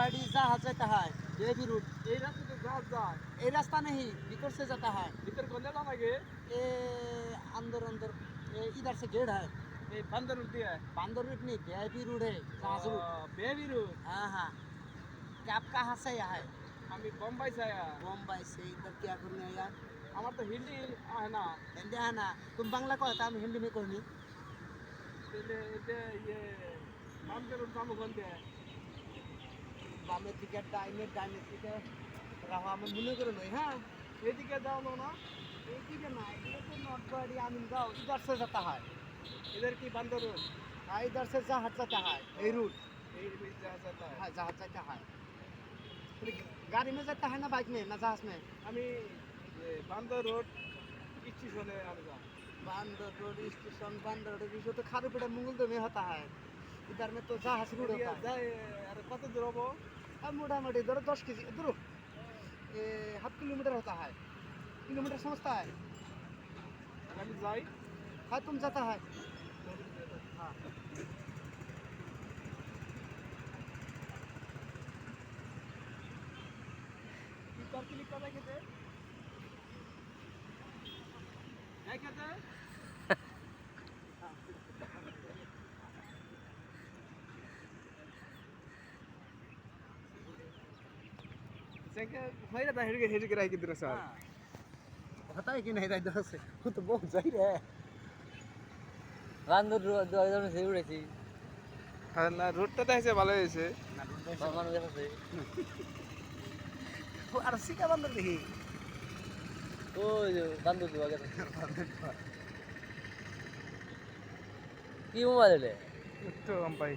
गुवाहाटी जहाज जाता है बेबी रूट। এই রাস্তা তো জাহাজ যায়। ये रास्ता नहीं भीतर से जाता है। ভিতর কোন জায়গা লাগে? ये अंदर अंदर ये इधर से गेट है। এই বান্দর রুট দিয়ে। बांदर रूट नहीं बेबी रूट है जहाज रूट। Baby root. हाँ हाँ। क्या आप कहाँ से आया है? আমি বোম্বাই ছায়া। मुंबई से इधर क्या करने आया? আমার তো হিন্দি আহে না। हिंदी है ना तुम बांग्ला को आता हम हिंदी में कहनी। তাহলে এটা ইয়ে বান্দর রুট যাবো কোন দিয়ে? बामे टिकट डाइने टिकट रहा हम मुने करो नहीं हाँ। এদিকে যাও না? एक ही ना ये तो नॉट गुवाहाटी आमिन गाँव इधर से जाता है। इधर की बांदर रोड। हाँ इधर से जहाज जाता है ये रूट। এই রুট জাহাজ जाता है। हाँ जहाज जाता है। गाड़ी में जाता है ना बाइक में ना जहाज में? আমি বান্দর রোড স্টেশনে আমি যাই। बांदर रोड स्टेशन बांदर रोड जो तो खारूपेड़ा मंगलदो में होता है। इधर में तो जहाज रूट होता है। যাই আর কত দূর হবো? अब मोटामोटी इधर 10 केजी इधर ये हाफ किलोमीटर होता है। किलोमीटर समझता है? আমি যাই। हाँ तुम जाता है। हाँ टिकट क्लिक कर देंगे क्या कहते हैं? भाई ना हेड के रही किधर सर? पता है कि नहीं इधर से वो तो बहुत सही है। বান্দর দুজন সে উড়েছি হ্যাঁ না রুটটা তো এসে ভালো হয়েছে। মানুষ আছে वो अरसी का बंदर देखी। ওই যে বান্দর দু আগে কি মোবাইল তো हम भाई